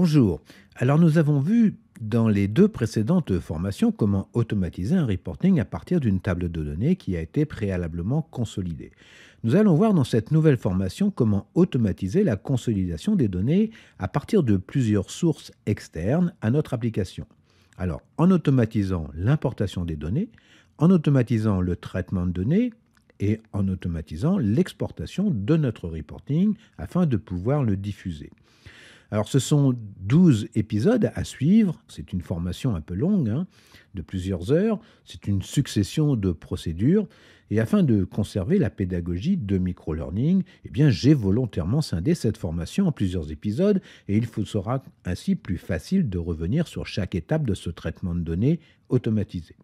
Bonjour. Alors nous avons vu dans les deux précédentes formations comment automatiser un reporting à partir d'une table de données qui a été préalablement consolidée. Nous allons voir dans cette nouvelle formation comment automatiser la consolidation des données à partir de plusieurs sources externes à notre application. Alors en automatisant l'importation des données, en automatisant le traitement de données et en automatisant l'exportation de notre reporting afin de pouvoir le diffuser. Alors, ce sont 12 épisodes à suivre. C'est une formation un peu longue, de plusieurs heures. C'est une succession de procédures. Et afin de conserver la pédagogie de microlearning, j'ai volontairement scindé cette formation en plusieurs épisodes et il vous sera ainsi plus facile de revenir sur chaque étape de ce traitement de données automatisé.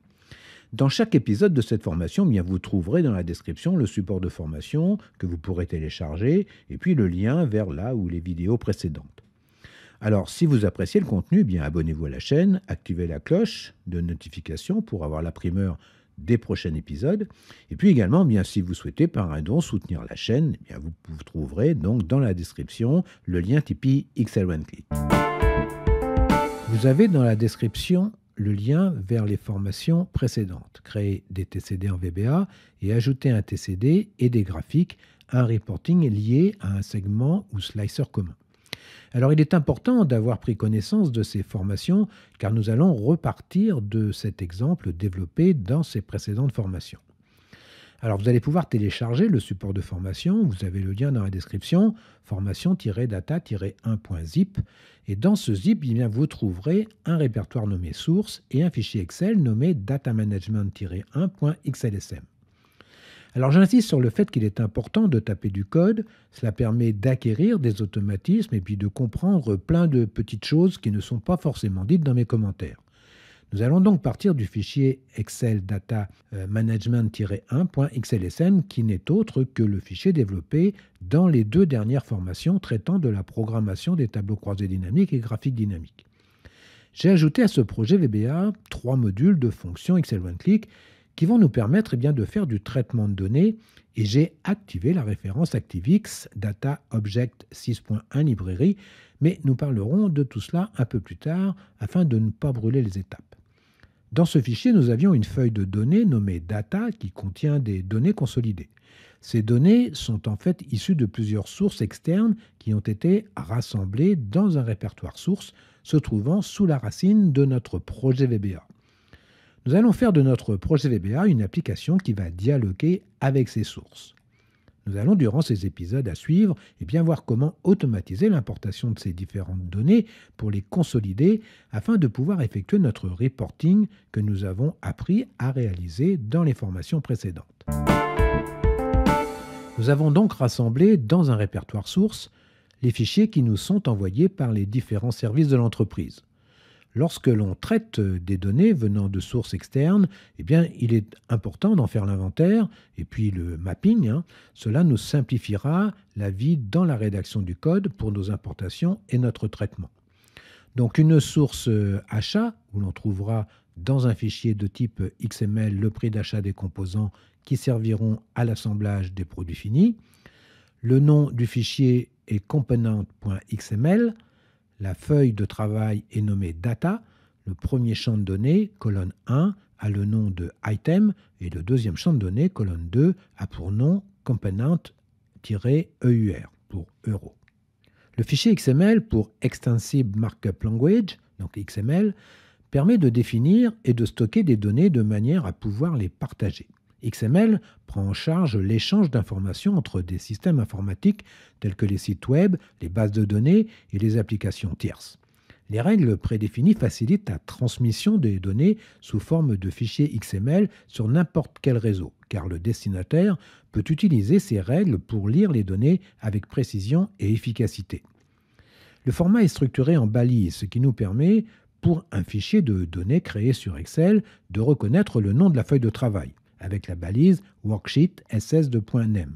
Dans chaque épisode de cette formation, vous trouverez dans la description le support de formation que vous pourrez télécharger et puis le lien vers là où les vidéos précédentes. Alors, si vous appréciez le contenu, abonnez-vous à la chaîne, activez la cloche de notification pour avoir la primeur des prochains épisodes. Et puis également, si vous souhaitez par un don soutenir la chaîne, vous trouverez donc dans la description le lien Tipeee XL One Click. Vous avez dans la description le lien vers les formations précédentes. Créer des TCD en VBA et ajouter un TCD et des graphiques à un reporting lié à un segment ou slicer commun. Alors, il est important d'avoir pris connaissance de ces formations car nous allons repartir de cet exemple développé dans ces précédentes formations. Alors, vous allez pouvoir télécharger le support de formation. Vous avez le lien dans la description, formation-data-1.zip. Et dans ce zip, vous trouverez un répertoire nommé source et un fichier Excel nommé datamanagement-1.xlsm. Alors j'insiste sur le fait qu'il est important de taper du code, cela permet d'acquérir des automatismes et puis de comprendre plein de petites choses qui ne sont pas forcément dites dans mes commentaires. Nous allons donc partir du fichier Excel Data Management-1.xlsm qui n'est autre que le fichier développé dans les deux dernières formations traitant de la programmation des tableaux croisés dynamiques et graphiques dynamiques. J'ai ajouté à ce projet VBA 3 modules de fonctions XL One Click qui vont nous permettre de faire du traitement de données et j'ai activé la référence ActiveX Data Object 6.1 librairie, mais nous parlerons de tout cela un peu plus tard afin de ne pas brûler les étapes. Dans ce fichier, nous avions une feuille de données nommée Data qui contient des données consolidées. Ces données sont en fait issues de plusieurs sources externes qui ont été rassemblées dans un répertoire source se trouvant sous la racine de notre projet VBA. Nous allons faire de notre projet VBA une application qui va dialoguer avec ces sources. Nous allons, durant ces épisodes à suivre, voir comment automatiser l'importation de ces différentes données pour les consolider afin de pouvoir effectuer notre reporting que nous avons appris à réaliser dans les formations précédentes. Nous avons donc rassemblé dans un répertoire source les fichiers qui nous sont envoyés par les différents services de l'entreprise. Lorsque l'on traite des données venant de sources externes, il est important d'en faire l'inventaire et puis le mapping. Cela nous simplifiera la vie dans la rédaction du code pour nos importations et notre traitement. Donc une source achat, où l'on trouvera dans un fichier de type XML le prix d'achat des composants qui serviront à l'assemblage des produits finis. Le nom du fichier est component.xml. La feuille de travail est nommée Data. Le premier champ de données, colonne 1, a le nom de Item et le deuxième champ de données, colonne 2, a pour nom Component-EUR pour Euro. Le fichier XML pour Extensive Markup Language, donc XML, permet de définir et de stocker des données de manière à pouvoir les partager. XML prend en charge l'échange d'informations entre des systèmes informatiques tels que les sites web, les bases de données et les applications tierces. Les règles prédéfinies facilitent la transmission des données sous forme de fichiers XML sur n'importe quel réseau, car le destinataire peut utiliser ces règles pour lire les données avec précision et efficacité. Le format est structuré en balises, ce qui nous permet, pour un fichier de données créé sur Excel, de reconnaître le nom de la feuille de travail, avec la balise worksheet ss2.nem.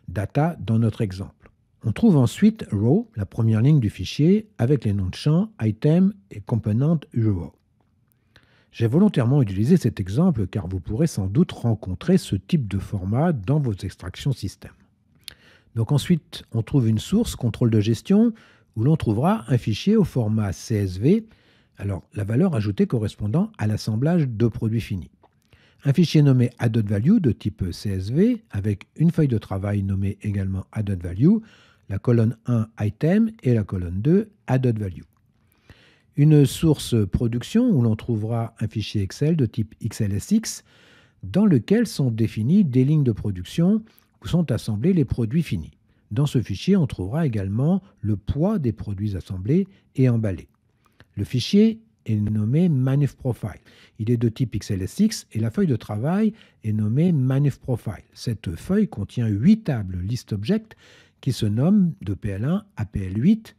Data dans notre exemple. On trouve ensuite row, la première ligne du fichier, avec les noms de champs, item et component euro. J'ai volontairement utilisé cet exemple car vous pourrez sans doute rencontrer ce type de format dans vos extractions système. Donc ensuite, on trouve une source, contrôle de gestion, où l'on trouvera un fichier au format CSV, alors la valeur ajoutée correspondant à l'assemblage de produits finis. Un fichier nommé added value de type CSV avec une feuille de travail nommée également added value, la colonne 1 item et la colonne 2 added value. Une source production où l'on trouvera un fichier Excel de type XLSX dans lequel sont définies des lignes de production où sont assemblés les produits finis. Dans ce fichier, on trouvera également le poids des produits assemblés et emballés. Le fichier est nommé ManufProfile. Il est de type XLSX et la feuille de travail est nommée ManufProfile. Cette feuille contient 8 tables ListObject qui se nomment de PL1 à PL8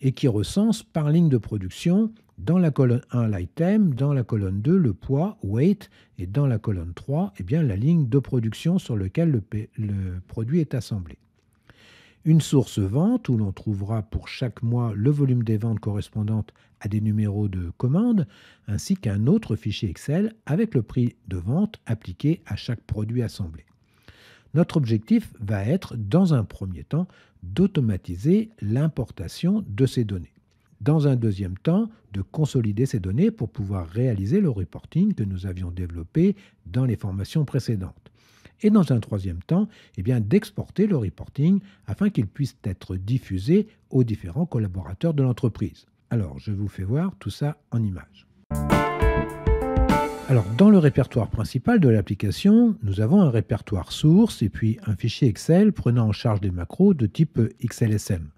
et qui recense par ligne de production dans la colonne 1 l'item, dans la colonne 2 le poids, weight, et dans la colonne 3 la ligne de production sur laquelle le produit est assemblé. Une source vente où l'on trouvera pour chaque mois le volume des ventes correspondantes à des numéros de commande, ainsi qu'un autre fichier Excel avec le prix de vente appliqué à chaque produit assemblé. Notre objectif va être, dans un premier temps, d'automatiser l'importation de ces données. Dans un deuxième temps, de consolider ces données pour pouvoir réaliser le reporting que nous avions développé dans les formations précédentes. Et dans un troisième temps, d'exporter le reporting afin qu'il puisse être diffusé aux différents collaborateurs de l'entreprise. Alors, je vous fais voir tout ça en images. Alors, dans le répertoire principal de l'application, nous avons un répertoire source et puis un fichier Excel prenant en charge des macros de type XLSM.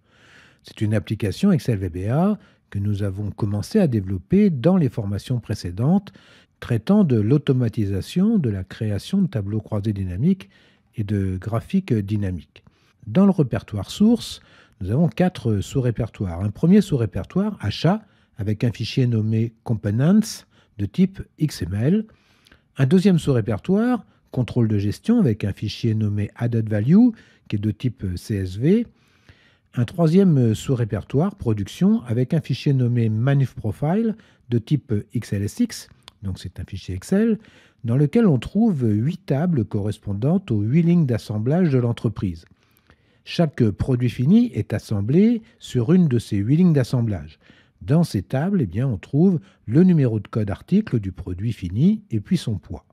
C'est une application Excel VBA que nous avons commencé à développer dans les formations précédentes, traitant de l'automatisation de la création de tableaux croisés dynamiques et de graphiques dynamiques. Dans le répertoire source, nous avons 4 sous-répertoires. Un premier sous-répertoire, achat, avec un fichier nommé components de type XML. Un deuxième sous-répertoire, contrôle de gestion, avec un fichier nommé added value, qui est de type CSV. Un troisième sous-répertoire, production, avec un fichier nommé ManufProfile de type XLSX, donc c'est un fichier Excel, dans lequel on trouve 8 tables correspondantes aux 8 lignes d'assemblage de l'entreprise. Chaque produit fini est assemblé sur une de ces 8 lignes d'assemblage. Dans ces tables, on trouve le numéro de code article du produit fini et puis son poids.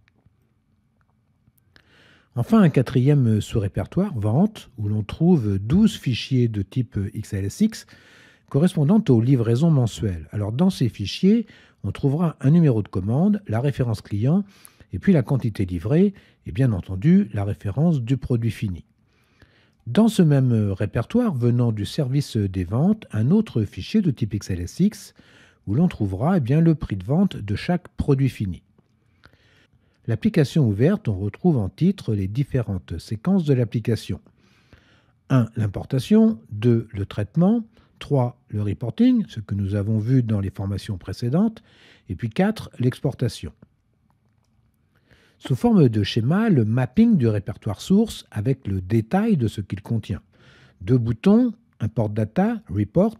Enfin, un quatrième sous-répertoire, vente, où l'on trouve 12 fichiers de type XLSX correspondant aux livraisons mensuelles. Alors, dans ces fichiers, on trouvera un numéro de commande, la référence client, et puis la quantité livrée, et bien entendu, la référence du produit fini. Dans ce même répertoire, venant du service des ventes, un autre fichier de type XLSX, où l'on trouvera le prix de vente de chaque produit fini. L'application ouverte, on retrouve en titre les différentes séquences de l'application. 1. L'importation. 2. Le traitement. 3. Le reporting, ce que nous avons vu dans les formations précédentes. Et puis 4. L'exportation. Sous forme de schéma, le mapping du répertoire source avec le détail de ce qu'il contient. 2 boutons, Import Data, Report,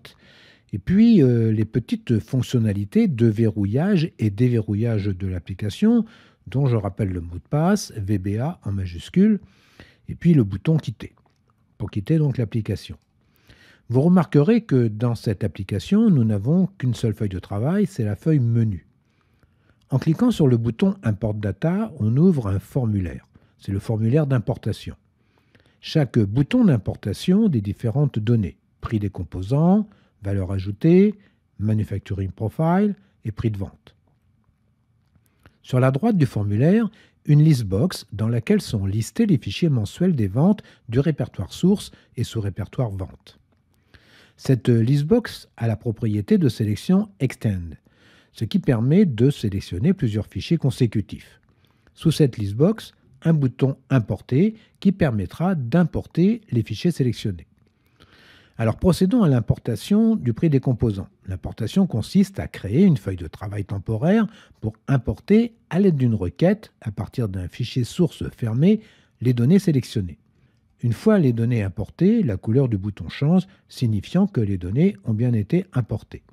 et puis les petites fonctionnalités de verrouillage et déverrouillage de l'application, dont je rappelle le mot de passe, VBA en majuscule, et puis le bouton Quitter, pour quitter donc l'application. Vous remarquerez que dans cette application, nous n'avons qu'une seule feuille de travail, c'est la feuille Menu. En cliquant sur le bouton Import Data, on ouvre un formulaire. C'est le formulaire d'importation. Chaque bouton d'importation des différentes données, prix des composants, valeur ajoutée, manufacturing profile et prix de vente. Sur la droite du formulaire, une listbox dans laquelle sont listés les fichiers mensuels des ventes du répertoire source et sous-répertoire vente. Cette listbox a la propriété de sélection Extend, ce qui permet de sélectionner plusieurs fichiers consécutifs. Sous cette listbox, un bouton Importer qui permettra d'importer les fichiers sélectionnés. Alors procédons à l'importation du prix des composants. L'importation consiste à créer une feuille de travail temporaire pour importer à l'aide d'une requête, à partir d'un fichier source fermé, les données sélectionnées. Une fois les données importées, la couleur du bouton change, signifiant que les données ont bien été importées.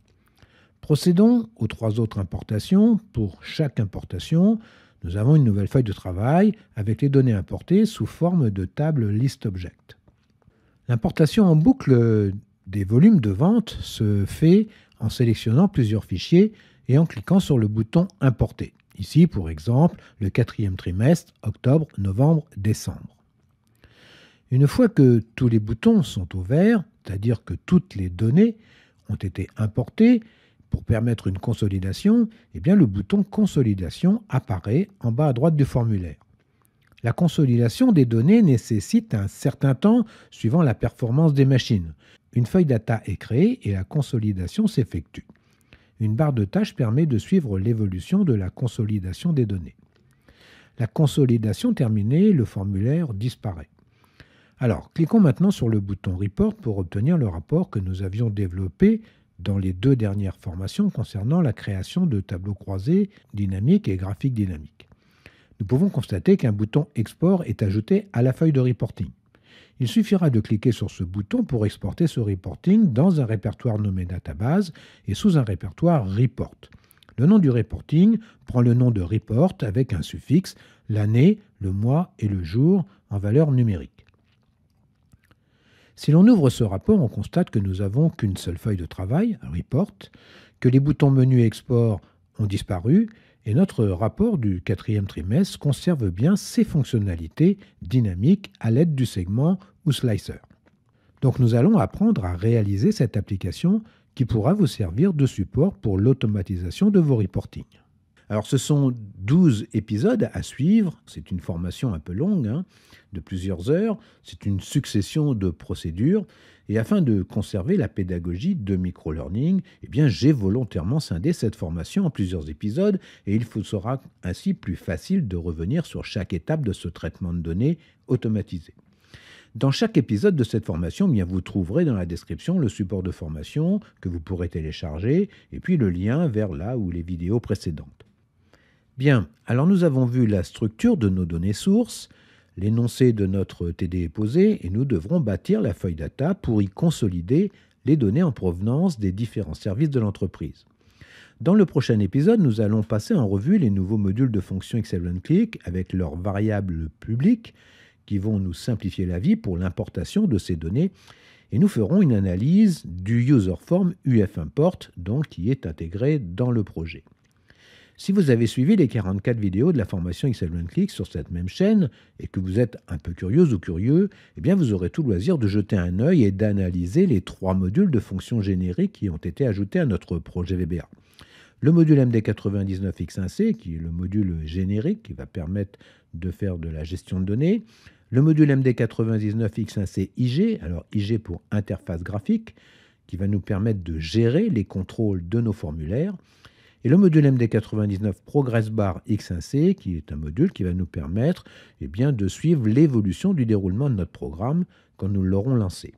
Procédons aux 3 autres importations. Pour chaque importation, nous avons une nouvelle feuille de travail avec les données importées sous forme de table ListObject. L'importation en boucle des volumes de vente se fait en sélectionnant plusieurs fichiers et en cliquant sur le bouton Importer. Ici, pour exemple, le 4e trimestre, octobre, novembre, décembre. Une fois que tous les boutons sont au vert, c'est-à-dire que toutes les données ont été importées pour permettre une consolidation, eh bien le bouton Consolidation apparaît en bas à droite du formulaire. La consolidation des données nécessite un certain temps suivant la performance des machines. Une feuille data est créée et la consolidation s'effectue. Une barre de tâches permet de suivre l'évolution de la consolidation des données. La consolidation terminée, le formulaire disparaît. Alors, cliquons maintenant sur le bouton Report pour obtenir le rapport que nous avions développé dans les 2 dernières formations concernant la création de tableaux croisés dynamiques et graphiques dynamiques. Nous pouvons constater qu'un bouton Export est ajouté à la feuille de reporting. Il suffira de cliquer sur ce bouton pour exporter ce reporting dans un répertoire nommé Database et sous un répertoire Report. Le nom du reporting prend le nom de report avec un suffixe, l'année, le mois et le jour en valeur numérique. Si l'on ouvre ce rapport, on constate que nous n'avons qu'une seule feuille de travail, Report, que les boutons menu et export ont disparu et notre rapport du 4e trimestre conserve bien ses fonctionnalités dynamiques à l'aide du segment ou slicer. Donc nous allons apprendre à réaliser cette application qui pourra vous servir de support pour l'automatisation de vos reportings. Alors ce sont 12 épisodes à suivre, c'est une formation un peu longue, de plusieurs heures, c'est une succession de procédures, et afin de conserver la pédagogie de microlearning, eh bien j'ai volontairement scindé cette formation en plusieurs épisodes, et il vous sera ainsi plus facile de revenir sur chaque étape de ce traitement de données automatisé. Dans chaque épisode de cette formation, bien, vous trouverez dans la description le support de formation que vous pourrez télécharger, et puis le lien vers là où les vidéos précédentes. Bien, alors nous avons vu la structure de nos données sources, l'énoncé de notre TD est posé et nous devrons bâtir la feuille data pour y consolider les données en provenance des différents services de l'entreprise. Dans le prochain épisode, nous allons passer en revue les nouveaux modules de fonction Excel OneClick avec leurs variables publiques qui vont nous simplifier la vie pour l'importation de ces données et nous ferons une analyse du user form UF-import donc qui est intégré dans le projet. Si vous avez suivi les 44 vidéos de la formation Excel OneClick sur cette même chaîne et que vous êtes un peu curieuse ou curieux, eh bien vous aurez tout loisir de jeter un œil et d'analyser les 3 modules de fonctions génériques qui ont été ajoutés à notre projet VBA. Le module MD99X1C, qui est le module générique qui va permettre de faire de la gestion de données. Le module MD99X1C IG, alors IG pour interface graphique, qui va nous permettre de gérer les contrôles de nos formulaires. Et le module MD99 Progress Bar X1C, qui est un module qui va nous permettre de suivre l'évolution du déroulement de notre programme quand nous l'aurons lancé.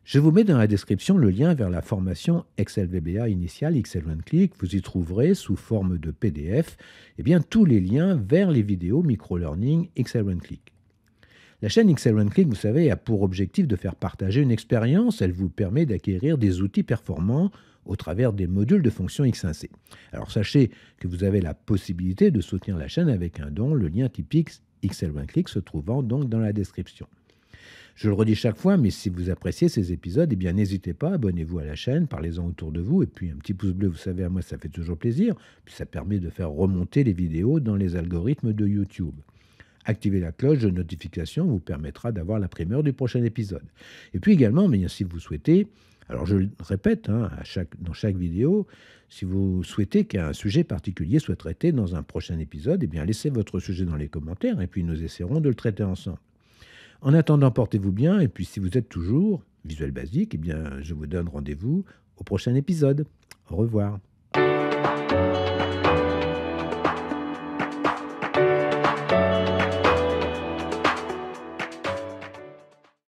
Je vous mets dans la description le lien vers la formation Excel VBA initiale Excel OneClick. Vous y trouverez sous forme de PDF tous les liens vers les vidéos microlearning Excel OneClick. La chaîne Excel OneClick, vous savez, a pour objectif de faire partager une expérience. Elle vous permet d'acquérir des outils performants au travers des modules de fonction X1C. Alors sachez que vous avez la possibilité de soutenir la chaîne avec un don, le lien typique Excel OneClick se trouvant donc dans la description. Je le redis chaque fois, mais si vous appréciez ces épisodes, n'hésitez pas, abonnez-vous à la chaîne, parlez-en autour de vous, et puis un petit pouce bleu, vous savez, à moi ça fait toujours plaisir, puis ça permet de faire remonter les vidéos dans les algorithmes de YouTube. Activer la cloche de notification vous permettra d'avoir la primeur du prochain épisode. Et puis également, si vous souhaitez, alors je le répète dans chaque vidéo, si vous souhaitez qu'un sujet particulier soit traité dans un prochain épisode, laissez votre sujet dans les commentaires et puis nous essaierons de le traiter ensemble. En attendant, portez-vous bien et puis si vous êtes toujours Visuel Basic, je vous donne rendez-vous au prochain épisode. Au revoir.